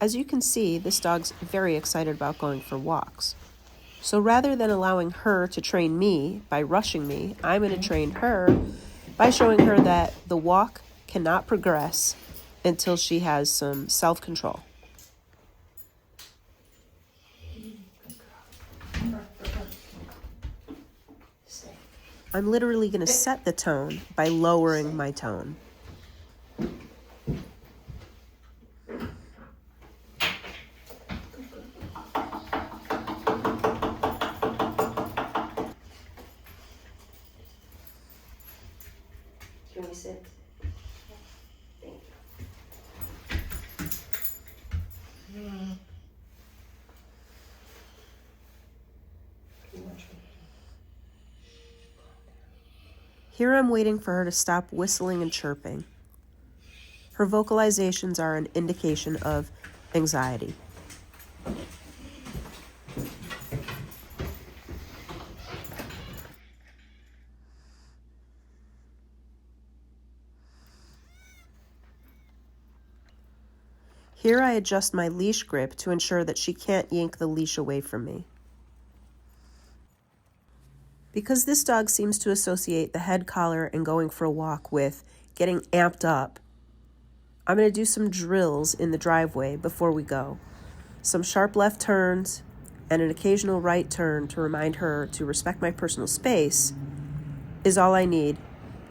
As you can see, this dog's very excited about going for walks. So rather than allowing her to train me by rushing me, I'm going to train her by showing her that the walk cannot progress until she has some self-control. I'm literally going to set the tone by lowering my tone. Can we sit? Thank you. Here I'm waiting for her to stop whistling and chirping. Her vocalizations are an indication of anxiety. Here I adjust my leash grip to ensure that she can't yank the leash away from me. Because this dog seems to associate the head collar and going for a walk with getting amped up, I'm going to do some drills in the driveway before we go. Some sharp left turns and an occasional right turn to remind her to respect my personal space is all I need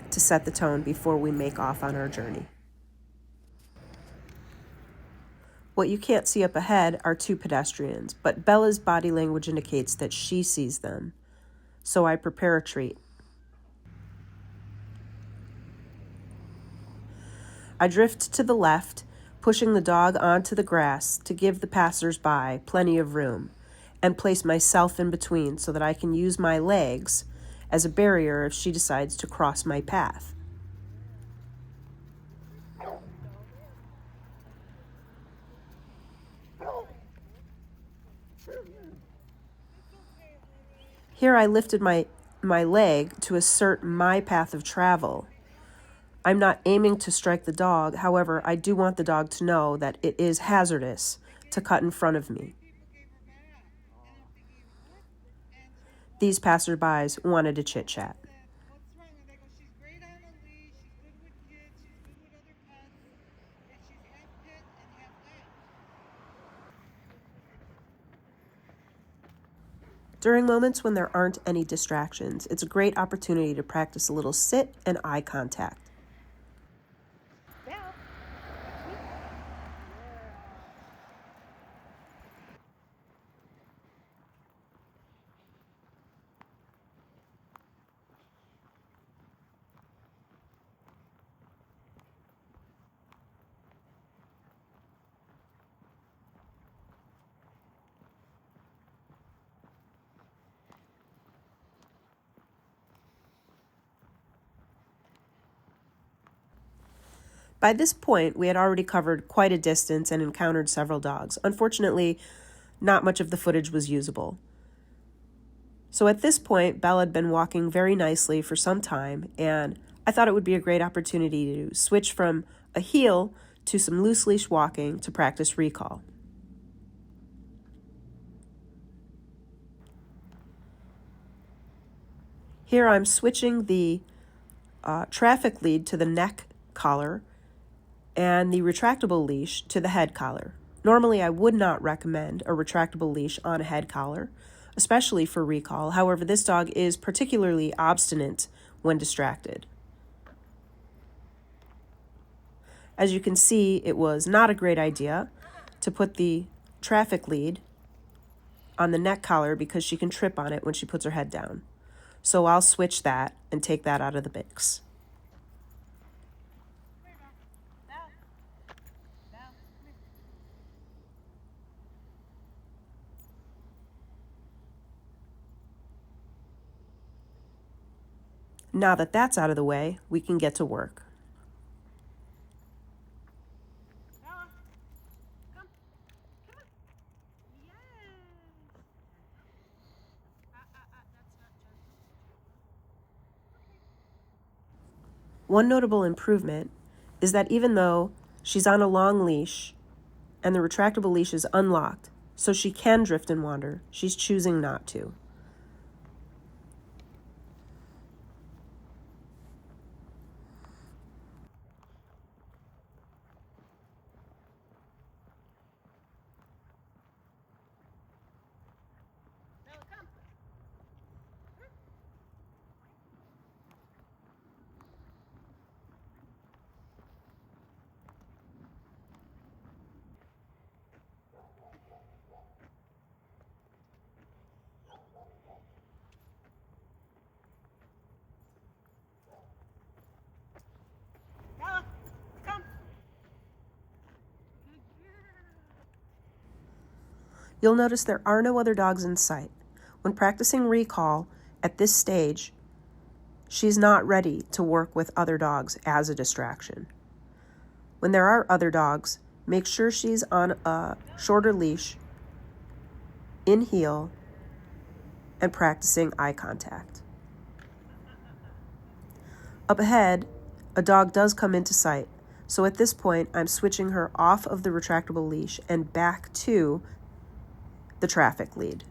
to set the tone before we make off on our journey. What you can't see up ahead are two pedestrians, but Bella's body language indicates that she sees them, so I prepare a treat. I drift to the left, pushing the dog onto the grass to give the passers-by plenty of room, and place myself in between so that I can use my legs as a barrier if she decides to cross my path. Here I lifted my leg to assert my path of travel. I'm not aiming to strike the dog, however, I do want the dog to know that it is hazardous to cut in front of me. These passerbys wanted to chit-chat. During moments when there aren't any distractions, it's a great opportunity to practice a little sit and eye contact. By this point, we had already covered quite a distance and encountered several dogs. Unfortunately, not much of the footage was usable. So at this point, Bella had been walking very nicely for some time, and I thought it would be a great opportunity to switch from a heel to some loose leash walking to practice recall. Here I'm switching the traffic lead to the neck collar and the retractable leash to the head collar. Normally, I would not recommend a retractable leash on a head collar, especially for recall. However, this dog is particularly obstinate when distracted. As you can see, it was not a great idea to put the traffic lead on the neck collar because she can trip on it when she puts her head down. So I'll switch that and take that out of the mix. Now that that's out of the way, we can get to work. One notable improvement is that even though she's on a long leash, and the retractable leash is unlocked, so she can drift and wander. She's choosing not to. Bella, come. You'll notice there are no other dogs in sight. When practicing recall at this stage, she's not ready to work with other dogs as a distraction. When there are other dogs, make sure she's on a shorter leash, in heel, and practicing eye contact. Up ahead, a dog does come into sight, so at this point, I'm switching her off of the retractable leash and back to the traffic lead.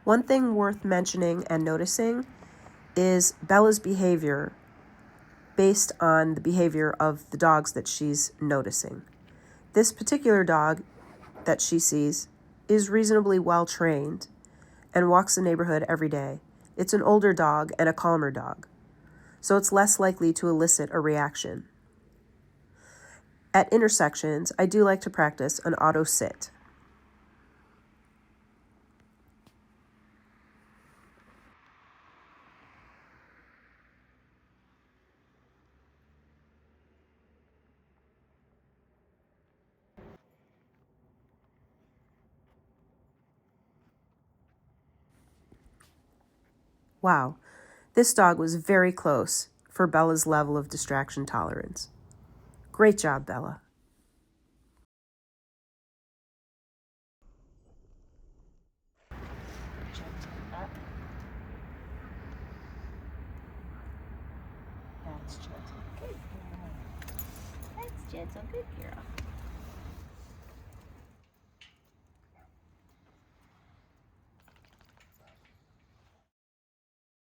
One thing worth mentioning and noticing is Bella's behavior based on the behavior of the dogs that she's noticing. This particular dog that she sees is reasonably well trained and walks the neighborhood every day. It's an older dog and a calmer dog, so it's less likely to elicit a reaction. At intersections, I do like to practice an auto sit. Wow, this dog was very close for Bella's level of distraction tolerance. Great job, Bella. Gentle up. That's gentle. Good girl. That's gentle. Good girl.